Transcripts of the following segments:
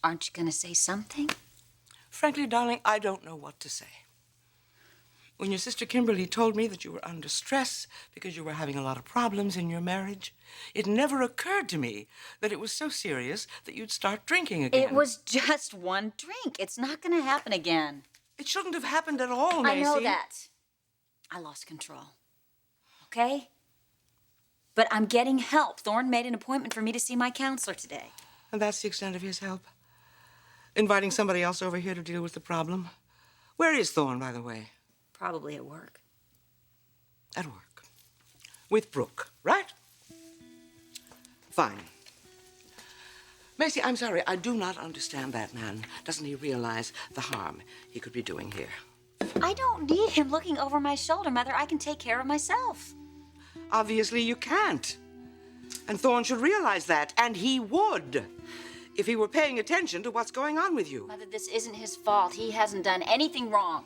Aren't you going to say something? Frankly, darling, I don't know what to say. When your sister Kimberly told me that you were under stress because you were having a lot of problems in your marriage, it never occurred to me that it was so serious that you'd start drinking again. It was just one drink. It's not going to happen again. It shouldn't have happened at all, Macy. I know that. I lost control. Okay? But I'm getting help. Thorne made an appointment for me to see my counselor today. And that's the extent of his help? Inviting somebody else over here to deal with the problem? Where is Thorne, by the way? Probably at work. At work. With Brooke, right? Fine. Macy, I'm sorry. I do not understand that man. Doesn't he realize the harm he could be doing here? I don't need him looking over my shoulder, Mother. I can take care of myself. Obviously, you can't. And Thorne should realize that, and he would, if he were paying attention to what's going on with you. Mother, this isn't his fault. He hasn't done anything wrong.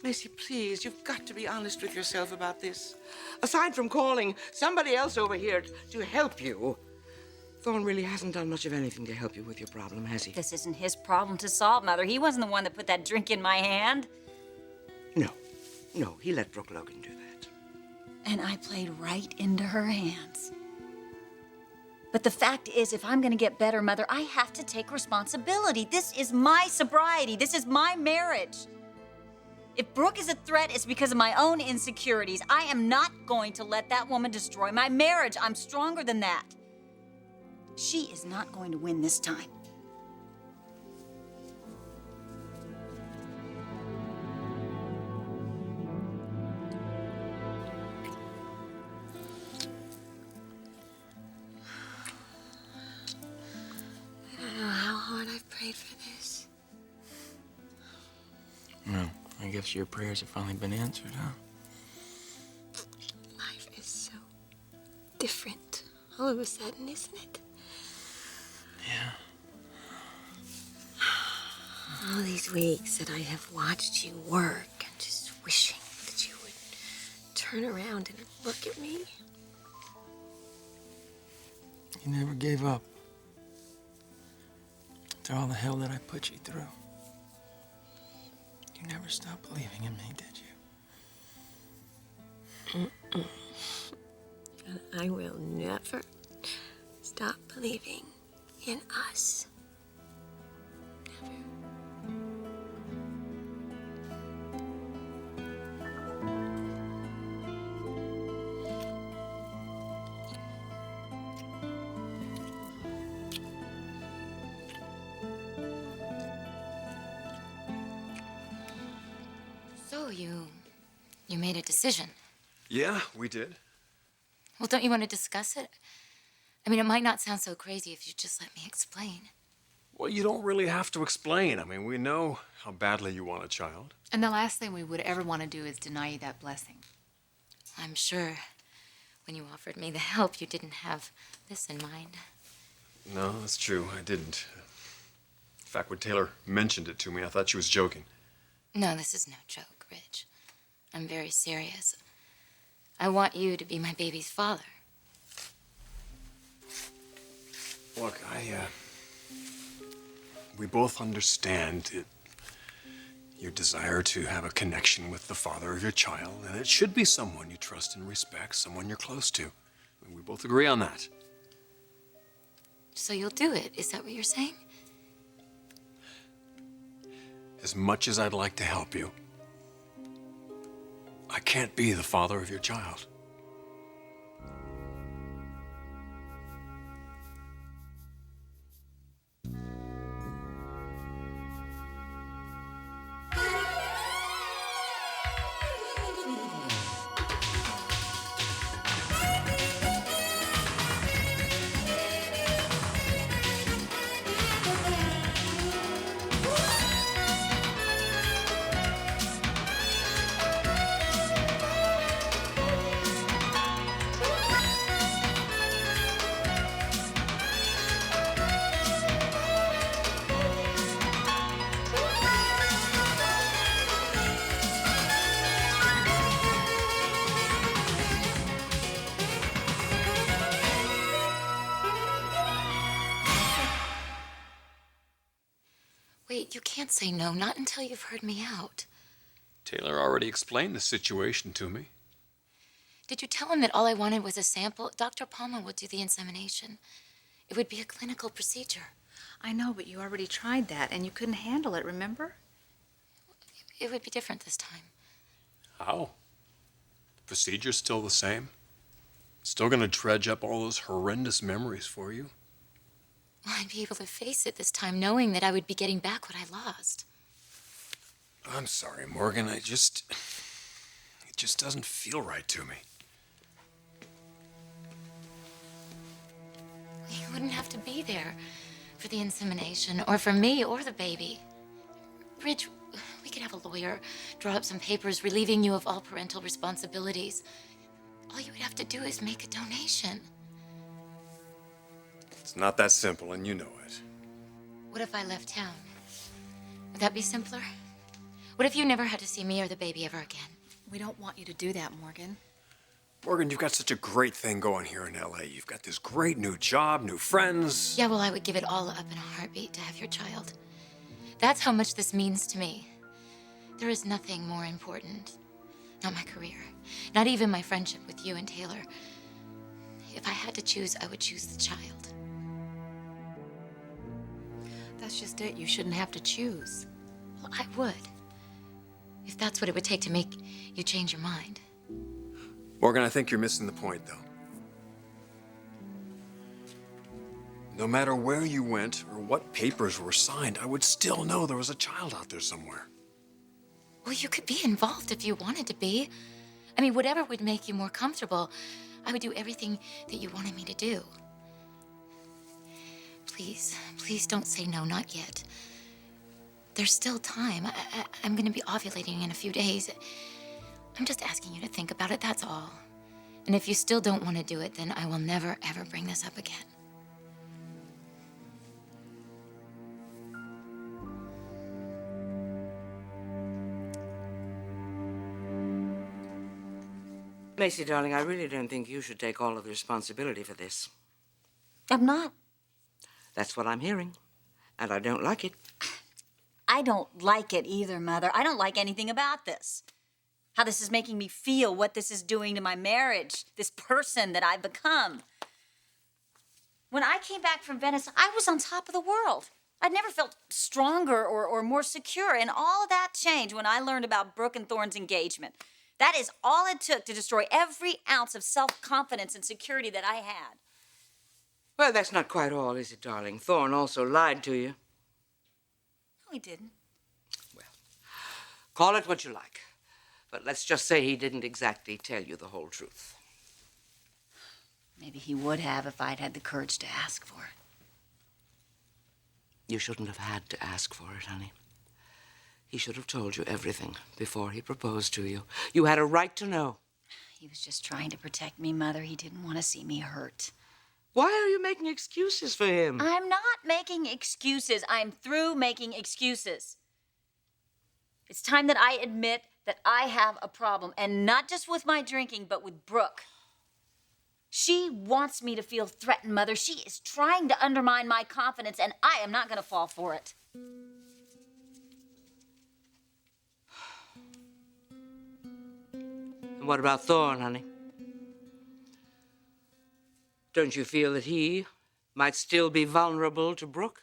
Macy, please, you've got to be honest with yourself about this. Aside from calling somebody else over here to help you, Thorne really hasn't done much of anything to help you with your problem, has he? This isn't his problem to solve, Mother. He wasn't the one that put that drink in my hand. No, he let Brooke Logan do that. And I played right into her hands. But the fact is, if I'm gonna get better, Mother, I have to take responsibility. This is my sobriety. This is my marriage. If Brooke is a threat, it's because of my own insecurities. I am not going to let that woman destroy my marriage. I'm stronger than that. She is not going to win this time. I don't know how hard I've prayed for this. Well, I guess your prayers have finally been answered, huh? Life is so different all of a sudden, isn't it? Yeah. All these weeks that I have watched you work and just wishing that you would turn around and look at me. You never gave up. After all the hell that I put you through. You never stopped believing in me, did you? And I will never stop believing in us. Never. So you made a decision. Yeah, we did. Well, don't you want to discuss it? I mean, it might not sound so crazy if you just let me explain. Well, you don't really have to explain. I mean, we know how badly you want a child. And the last thing we would ever want to do is deny you that blessing. I'm sure when you offered me the help, you didn't have this in mind. No, that's true. I didn't. In fact, when Taylor mentioned it to me, I thought she was joking. No, this is no joke, Rich. I'm very serious. I want you to be my baby's father. Look, we both understand your desire to have a connection with the father of your child, and it should be someone you trust and respect, someone you're close to. I mean, we both agree on that. So you'll do it, is that what you're saying? As much as I'd like to help you, I can't be the father of your child. you can't say no, not until you've heard me out. Taylor already explained the situation to me. Did you tell him that all I wanted was a sample? Dr. Palmer would do the insemination. It would be a clinical procedure. I know, but you already tried that, and you couldn't handle it, remember? It would be different this time. How? The procedure's still the same? Still gonna dredge up all those horrendous memories for you? Well, I'd be able to face it this time, knowing that I would be getting back what I lost. I'm sorry, Morgan. It just doesn't feel right to me. You wouldn't have to be there for the insemination, or for me, or the baby. Ridge, we could have a lawyer draw up some papers relieving you of all parental responsibilities. All you would have to do is make a donation. It's not that simple, and you know it. What if I left town? Would that be simpler? What if you never had to see me or the baby ever again? We don't want you to do that, Morgan. Morgan, you've got such a great thing going here in LA. You've got this great new job, new friends. Yeah, well, I would give it all up in a heartbeat to have your child. That's how much this means to me. There is nothing more important. Not my career. Not even my friendship with you and Taylor. If I had to choose, I would choose the child. That's just it. You shouldn't have to choose. Well, I would. If that's what it would take to make you change your mind. Morgan, I think you're missing the point, though. No matter where you went or what papers were signed, I would still know there was a child out there somewhere. Well, you could be involved if you wanted to be. I mean, whatever would make you more comfortable, I would do everything that you wanted me to do. Please, please don't say no, not yet. There's still time. I'm going to be ovulating in a few days. I'm just asking you to think about it, that's all. And if you still don't want to do it, then I will never, ever bring this up again. Macy, darling, I really don't think you should take all of the responsibility for this. I'm not. That's what I'm hearing, and I don't like it. I don't like it either, Mother. I don't like anything about this. How this is making me feel, what this is doing to my marriage, this person that I've become. When I came back from Venice, I was on top of the world. I'd never felt stronger or more secure, and all of that changed when I learned about Brooke and Thorne's engagement. That is all it took to destroy every ounce of self-confidence and security that I had. Well, that's not quite all, is it, darling? Thorne also lied to you. No, he didn't. Well, call it what you like. But let's just say he didn't exactly tell you the whole truth. Maybe he would have if I'd had the courage to ask for it. You shouldn't have had to ask for it, honey. He should have told you everything before he proposed to you. You had a right to know. He was just trying to protect me, Mother. He didn't want to see me hurt. Why are you making excuses for him? I'm not making excuses. I'm through making excuses. It's time that I admit that I have a problem, and not just with my drinking, but with Brooke. She wants me to feel threatened, Mother. She is trying to undermine my confidence, and I am not going to fall for it. And what about Thorne, honey? Don't you feel that he might still be vulnerable to Brooke?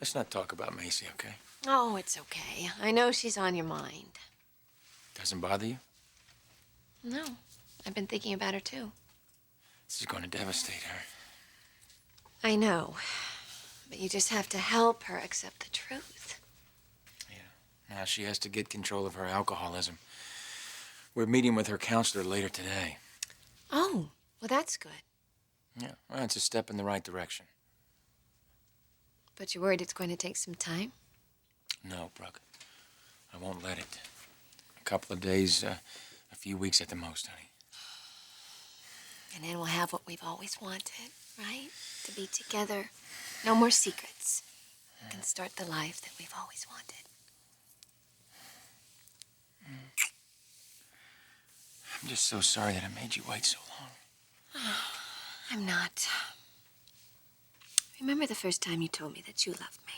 Let's not talk about Macy, okay? Oh, it's okay. I know she's on your mind. Doesn't bother you? No, I've been thinking about her too. This is going to devastate her. I know, but you just have to help her accept the truth. Yeah. Now she has to get control of her alcoholism. We're meeting with her counselor later today. Oh, well, that's good. Yeah, well, it's a step in the right direction. But you're worried it's going to take some time? No, Brooke. I won't let it. A couple of days, a few weeks at the most, honey. And then we'll have what we've always wanted, right? To be together. No more secrets. We can start the life that we've always wanted. I'm just so sorry that I made you wait so long. I'm not. Remember the first time you told me that you loved me?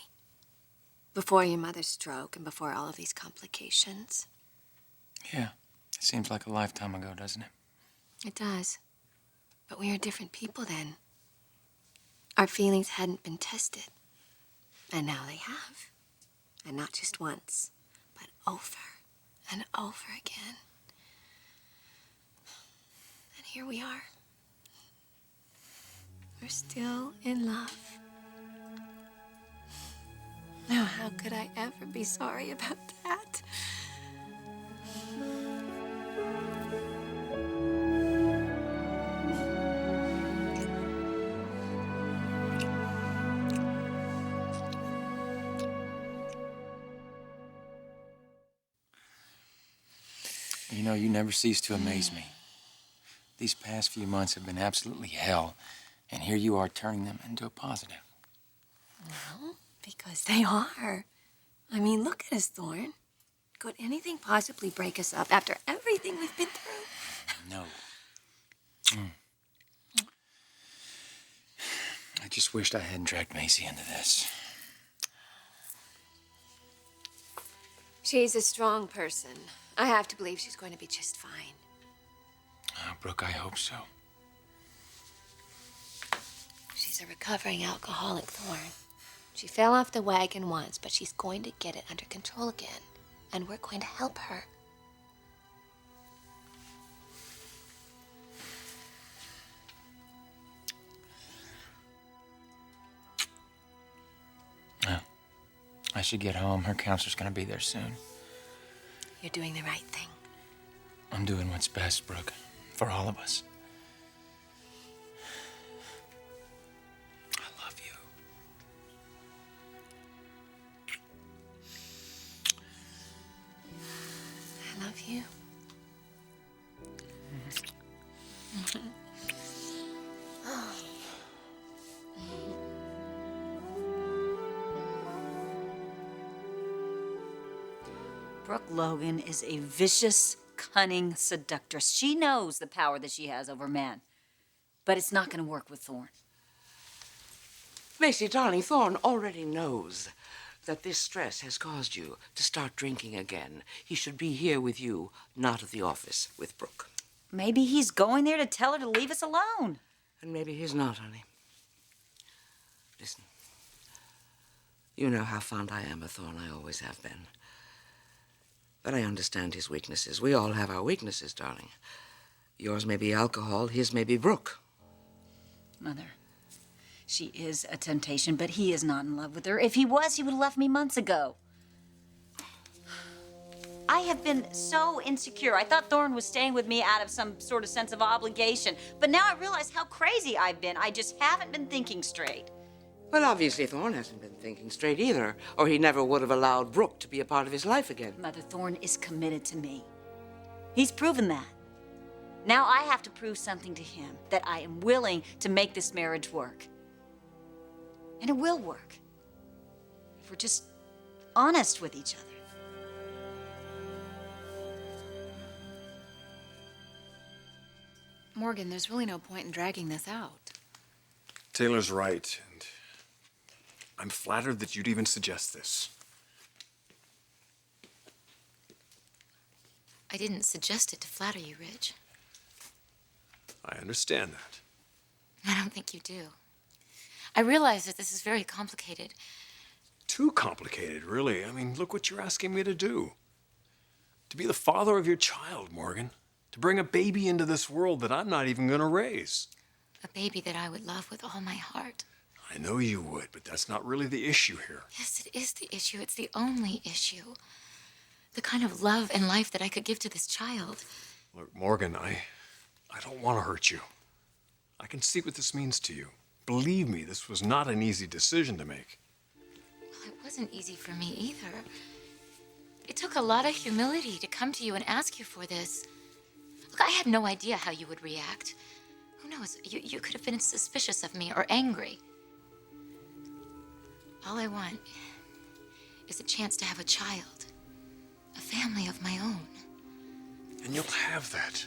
Before your mother's stroke and before all of these complications? Yeah, it seems like a lifetime ago, doesn't it? It does. But we were different people then. Our feelings hadn't been tested. And now they have. And not just once, but over and over again. And here we are. We're still in love. Now, how could I ever be sorry about that? You know, you never cease to amaze me. These past few months have been absolutely hell, and here you are turning them into a positive. Well, because they are. I mean, look at us, Thorne. Could anything possibly break us up after everything we've been through? No. I just wished I hadn't dragged Macy into this. She's a strong person. I have to believe she's going to be just fine. Oh, Brooke, I hope so. She's a recovering alcoholic, Thorne. She fell off the wagon once, but she's going to get it under control again. And we're going to help her. I should get home. Her counselor's gonna be there soon. You're doing the right thing. I'm doing what's best, Brooke, for all of us. I love you. I love you. Brooke Logan is a vicious, cunning seductress. She knows the power that she has over men. But it's not going to work with Thorne. Macy, darling, Thorne already knows that this stress has caused you to start drinking again. He should be here with you, not at the office with Brooke. Maybe he's going there to tell her to leave us alone. And maybe he's not, honey. Listen, you know how fond I am of Thorne. I always have been. But I understand his weaknesses. We all have our weaknesses, darling. Yours may be alcohol, his may be Brooke. Mother, she is a temptation, but he is not in love with her. If he was, he would have left me months ago. I have been so insecure. I thought Thorne was staying with me out of some sort of sense of obligation. But now I realize how crazy I've been. I just haven't been thinking straight. Well, obviously Thorne hasn't been thinking straight either, or he never would have allowed Brooke to be a part of his life again. Mother, Thorne is committed to me. He's proven that. Now I have to prove something to him, that I am willing to make this marriage work. And it will work. If we're just honest with each other. Morgan, there's really no point in dragging this out. Taylor's right, and I'm flattered that you'd even suggest this. I didn't suggest it to flatter you, Ridge. I understand that. I don't think you do. I realize that this is very complicated. Too complicated, really. I mean, look what you're asking me to do. To be the father of your child, Morgan. To bring a baby into this world that I'm not even gonna raise. A baby that I would love with all my heart. I know you would, but that's not really the issue here. Yes, it is the issue. It's the only issue. The kind of love and life that I could give to this child. Look, Morgan, I don't want to hurt you. I can see what this means to you. Believe me, this was not an easy decision to make. Well, it wasn't easy for me either. It took a lot of humility to come to you and ask you for this. Look, I had no idea how you would react. Who knows? You could have been suspicious of me or angry. All I want is a chance to have a child, a family of my own. And you'll have that.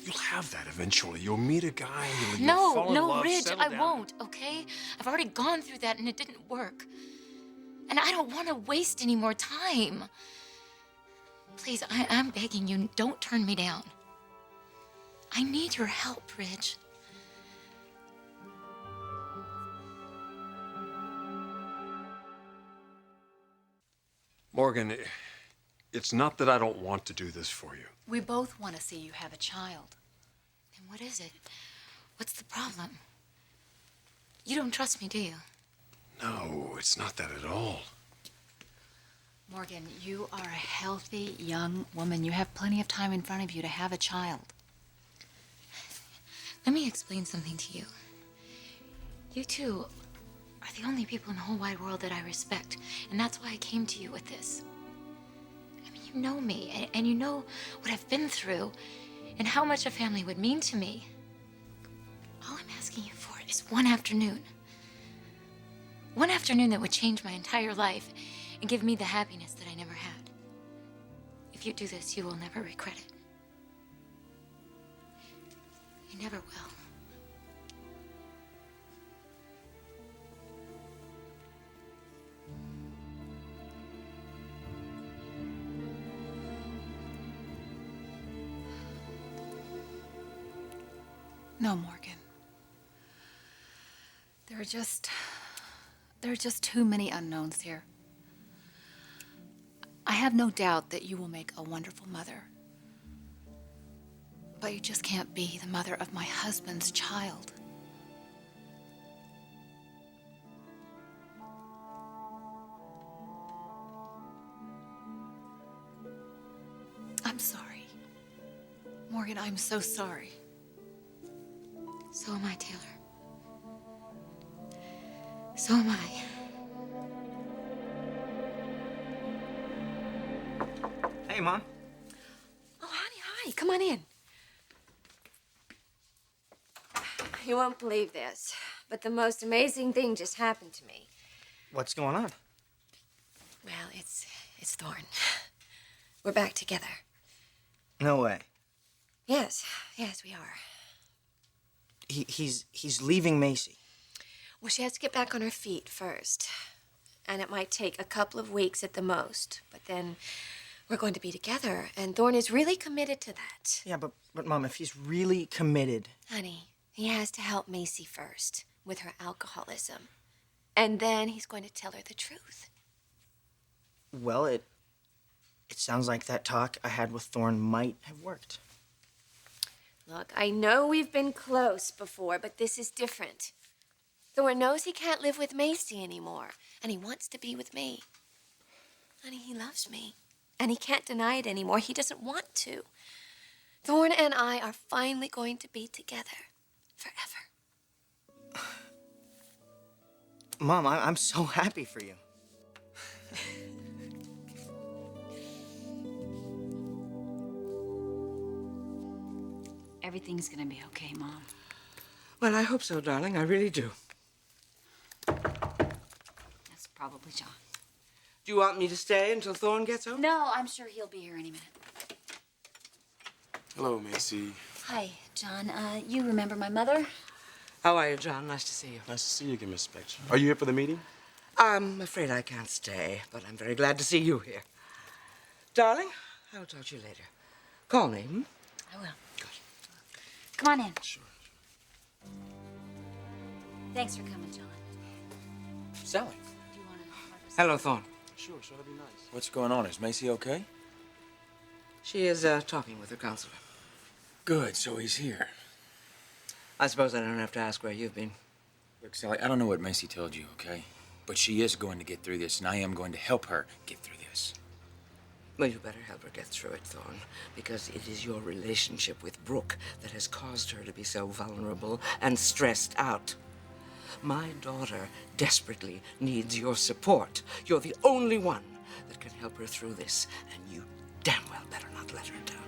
You'll have that eventually. You'll meet a guy, you'll No, fall in no, love, Ridge, settle I down. won't, okay? I've already gone through that and it didn't work. And I don't want to waste any more time. Please, I'm begging you, don't turn me down. I need your help, Ridge. Morgan, it's not that I don't want to do this for you. We both want to see you have a child. Then what is it? What's the problem? You don't trust me, do you? No, it's not that at all. Morgan, you are a healthy young woman. You have plenty of time in front of you to have a child. Let me explain something to you. You two are the only people in the whole wide world that I respect, and that's why I came to you with this. I mean, you know me, and you know what I've been through, and how much a family would mean to me. All I'm asking you for is one afternoon. One afternoon that would change my entire life and give me the happiness that I never had. If you do this, you will never regret it. You never will. No, Morgan. There are just too many unknowns here. I have no doubt that you will make a wonderful mother. But you just can't be the mother of my husband's child. I'm sorry. Morgan, I'm so sorry. So am I, Taylor. So am I. Hey, Mom. Oh, honey, hi. Come on in. You won't believe this, but the most amazing thing just happened to me. What's going on? Well, it's Thorne. We're back together. No way. Yes, we are. He's leaving Macy. Well, she has to get back on her feet first. And it might take a couple of weeks at the most. But then we're going to be together, and Thorne is really committed to that. Yeah, but Mom, if he's really committed... Honey, he has to help Macy first with her alcoholism. And then he's going to tell her the truth. Well, it sounds like that talk I had with Thorne might have worked. Look, I know we've been close before, but this is different. Thorne knows he can't live with Macy anymore, and he wants to be with me. Honey, he loves me, and he can't deny it anymore. He doesn't want to. Thorne and I are finally going to be together forever. Mom, I'm so happy for you. Everything's gonna be okay, Mom. Well, I hope so, darling. I really do. That's probably John. Do you want me to stay until Thorne gets home? No, I'm sure he'll be here any minute. Hello, Macy. Hi, John. You remember my mother? How are you, John? Nice to see you. Nice to see you again, Miss Spector. Are you here for the meeting? I'm afraid I can't stay, but I'm very glad to see you here. Darling, I will talk to you later. Call me, hmm? I will. Good. Come on in. Sure. Thanks for coming, John. Sally, Do you want to... Hello, Thorne. Sure, that'd be nice. what's going on? Is Macy okay? She is talking with her counselor. Good, so he's here. I suppose I don't have to ask where you've been. Look, Sally, I don't know what Macy told you, okay? But she is going to get through this, and I am going to help her get through this. Well, you better help her get through it, Thorne, because it is your relationship with Brooke that has caused her to be so vulnerable and stressed out. My daughter desperately needs your support. You're the only one that can help her through this, and you damn well better not let her down.